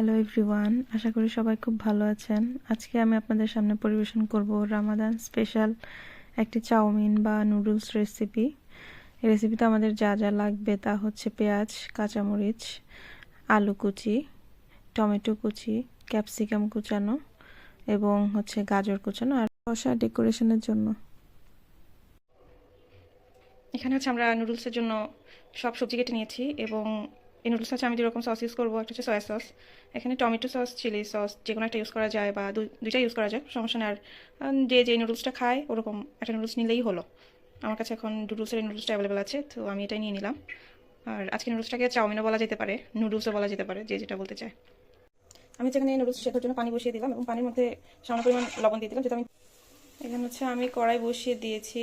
Hello everyone, আশা করি সবাই খুব ভালো আছেন। আজকে আমি আপনাদের সামনে পরিবেশন করব রামাদান স্পেশাল একটি চাউমিন বা নুডলস রেসিপি। এই রেসিপিতে আমাদের যা যা লাগবে তা হচ্ছে পেঁয়াজ, কাঁচামরিচ, আলু কুচি, টমেটো কুচি, ক্যাপসিকাম কুচানো এবং হচ্ছে গাজর কুচানো আর শসা ডেকোরেশনের জন্য। এখানে হচ্ছে আমরা নুডলসের জন্য সব সবজি কেটে নিয়েছি এবং এই নুডলস হচ্ছে আমি যেরকম সস ইউজ করবো, একটা হচ্ছে সয়া সস, এখানে টমেটো সস, চিলি সস যে কোনো একটা ইউজ করা যায় বা দুইটা ইউজ করা যায়, সমস্যা নেই। আর যে যে নুডলসটা খায় ওরকম একটা নুডলস নিলেই হলো। আমার কাছে এখন নুডলসের এই নুডলসটা অ্যাভেলেবেল আছে, তো আমি এটাই নিয়ে নিলাম। আর আজকে নুডলসটাকে চাউমিনও বলা যেতে পারে, নুডলসও বলা যেতে পারে, যে যেটা বলতে চায়। আমি যেখানে নুডলস সেদ্ধর জন্য পানি বসিয়ে দিলাম এবং পানির মধ্যে সামান্য পরিমাণ লবণ দিয়ে দিলাম, যেটা আমি এখানে হচ্ছে আমি কড়াই বসিয়ে দিয়েছি।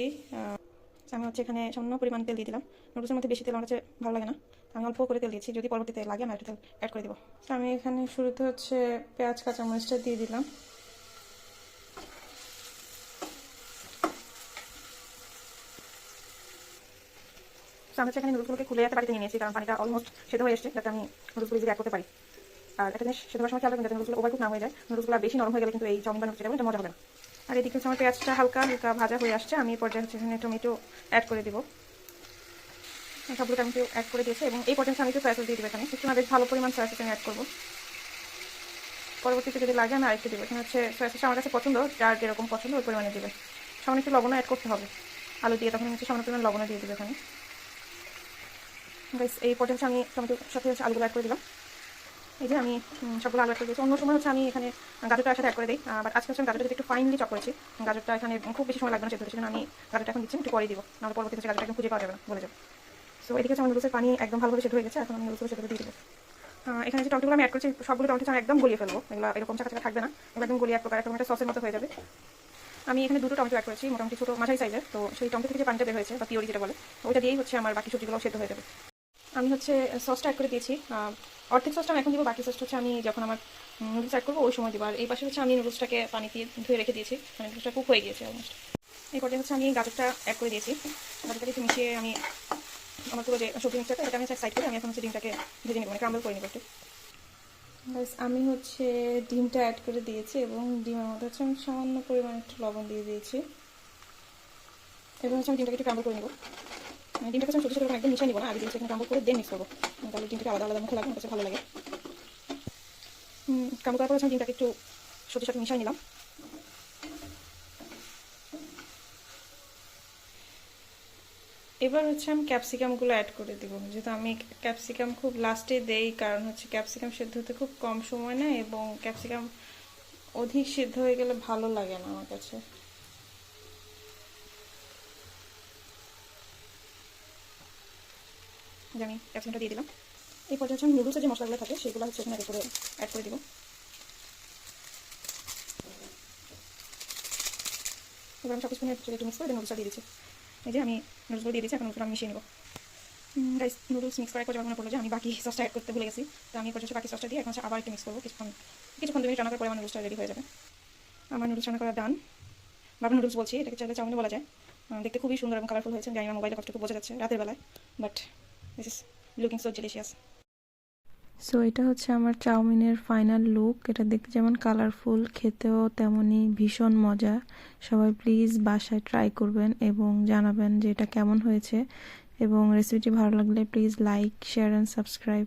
আমি হচ্ছে এখানে সামান্য পরিমাণ তেল দিয়ে দিলাম। নুডলসের মধ্যে বেশি তেল আমার কাছে ভালো লাগে না, আমি অল্প করে তেল দিয়েছি, যদি পরবর্তীতে লাগে আমি একটু তেল অ্যাড করে দেবো। আমি এখানে শুরুতে হচ্ছে পেঁয়াজ কাঁচামরিচটা দিয়ে দিলাম। আমি হচ্ছে এখানে নুডলসগুলোকে খুলে একটা বাড়িতে নিয়ে নিয়েছি, কারণ পানিটা অলমোস্ট সেদ্ধ হয়ে এসেছে, যাতে আমি নুডলসগুলো ইজিলি অ্যাড করতে পারি। আর একটা জিনিস সেদ্ধ হওয়ার সময় খেয়াল রাখবেন যাতে নুডলসগুলো ওভারকুক না হয়ে যায়। নুডলসগুলো বেশি নরম হয়ে গেলে কিন্তু এই চাউমিন বা নুডলসটা এটা মজা হবে না। আর এদিকে হচ্ছে আমার পেঁয়াজটা হালকা হালকা ভাজা হয়ে আসছে, আমি এই পর্যায়ে হচ্ছে এখানে টমেটো অ্যাড করে দেবো। সবগুলো টমেটো অ্যাড করে দিয়েছে এবং এই পর্যন্ত আমি একটু সয়া সস দিয়ে দেবো। এখানে একটু বেশ ভালো পরিমাণ সয়া সস আমি অ্যাড করবো, পরবর্তীতে যদি লাগে আমি আরেকটু দেবো। এখানে হচ্ছে সয়া সস আমার কাছে পছন্দ, যার যেরকম পছন্দ ওই পরিমাণে দেবে। সামান্য একটু লবণও অ্যাড করতে হবে আলু দিয়ে, তখন হচ্ছে সামান্য পরিমাণ লবণও দিয়ে দেবে এখানে। এই পর্যন্ত আমি টমেটোর সাথে হচ্ছে আলুগুলো অ্যাড করে দিলাম। এই যে আমি সবগুলো আলু অ্যাড করে দিয়েছি। অন্য সময় হচ্ছে আমি এখানে গাজরটা একসাথে অ্যাড করে দিই, বাট আজকে হচ্ছে আমি গাজরটা একটু ফাইনলি চপ করেছি। গাজরটা এখানে খুব বেশি সময় লাগবে না সেদ্ধ, সেজন্য আমি গাজরটা এখন দিচ্ছি, একটু পরে দিব, নাহলে পরবর্তীতে গাজরটা একদম খুঁজে পাওয়া যাবে না, বলে যাবে। সো এদিকে হচ্ছে আমার নুডলসের পানি একদম ভালোভাবে সেদ্ধ হয়ে গেছে, এখন আমি নুডলসগুলো সেদ্ধ দিয়ে দেবো। এখানে যে টমেটোগুলো আমি অ্যাড করছি সবগুলো টমেটো আমি একদম গলিয়ে ফেলবো, এগুলো এরকম চাকা চাকা থাকবে না, এগুলো একদম গলিয়ে এক প্রকার একটা সসের মতো হয়ে যাবে। আমি এখানে দুটো টমেটো অ্যাড করেছি, মোটামুটি ছোটো মাঝারি সাইজের, তো সেই টমেটো থেকে যে পানিটা বের হয়েছে বা পিওরি যেটা বলে, ওইটা দিয়েই হচ্ছে আমার বাকি সবজিগুলো সেদ্ধ হয়ে যাবে। আমি হচ্ছে সসটা অ্যাড করে দিয়েছি, অর্ধেক সসটা আমি এখন দিব, বাকি সসটা হচ্ছে আমি যখন আমার নুডলস অ্যাড করবো ওই সময় দিব। আর এই পাশে হচ্ছে আমি নুডলসটাকে পানি দিয়ে ধুয়ে রেখে দিয়েছি, মানে নুডলসটা কুক হয়ে গিয়েছে অলমোস্ট। এই পর্যায়ে হচ্ছে আমি গাজরটা অ্যাড করে দিয়েছি, গাজরটাকে একটু মিশিয়ে আমি আমার পুরো যে সবজি মিক্সচারটা এটা আমি সাইড করে আমি এখন হচ্ছে ডিমটাকে ভেজে নেবো, মানে ক্রাম্বল করে নেবো একটু। আমি হচ্ছে ডিমটা অ্যাড করে দিয়েছি এবং ডিমের মধ্যে হচ্ছে আমি সামান্য পরিমাণ একটু লবণ দিয়ে দিয়েছি এবং হচ্ছে আমি ডিমটাকে একটু ক্রাম্বল করে নেবো। ডিমটাকে আমি ছোটো ছোটো একদম মিশিয়ে নিবো না, আগে ডিমটা ক্রাম্বল করে দিয়ে মিক্স করবো, তাহলে ডিমটাকে আলাদা আলাদা মুখে লাগে, আমার কাছে ভালো লাগে। ক্রাম্বল করার পর হচ্ছে আমি ডিমটাকে একটু সবজির সাথে মিশিয়ে নিলাম। এবার হচ্ছে আমি ক্যাপসিকামগুলো অ্যাড করে দেবো, যেহেতু আমি ক্যাপসিকাম খুব লাস্টে দেই, কারণ হচ্ছে ক্যাপসিকাম সেদ্ধ হতে খুব কম সময় নেয় এবং ক্যাপসিকাম অধিক সিদ্ধ হয়ে গেলে ভালো লাগে না আমার কাছে। আমি ক্যাপসিকামটা দিয়ে দিলাম। এই পর্যায়ে আমি নুডলসের যে মশলাগুলো থাকে সেগুলো হচ্ছে এখানে করে অ্যাড করে দিব। এবার আমি সব কিছু একটু মিক্স করে নুডলসটা দিয়ে দিচ্ছি। এই যে আমি নুডলসগুলো দিয়ে দিচ্ছি, এখন নুডলসটা আমি মিশিয়ে নেবো। গাইস, নুডলস মিক্স করার পর যখন মনে পড়লো যে আমি বাকি সসটা অ্যাড করতে ভুলে গেছি, তো আমি পর্যন্ত বাকি সসটা দিয়ে এখন আবার একটু মিক্স করবো কিছুক্ষণ 2 মিনিট রান্না করার পরে আমার নুডলসটা রেডি হয়ে যাবে। আমার নুডলস রান্না করা ডান। বাবা নুডলস বলছি, এটাকে চাইলে চাউমিনও বলা যায়। দেখতে খুবই সুন্দর এবং কালারফুল হয়েছে, জানি না মোবাইলে কতটুকু বোঝা যাচ্ছে রাতের বেলায়, but this is looking so delicious. So এটা হচ্ছে আমার চাউমিনের ফাইনাল লুক। এটা দেখতে যেমন কালারফুল, খেতেও তেমনই ভীষণ মজা। সবাই প্লিজ বাসায় ট্রাই করবেন এবং জানাবেন যে এটা কেমন হয়েছে, এবং রেসিপিটি ভালো লাগলে please like, share and subscribe.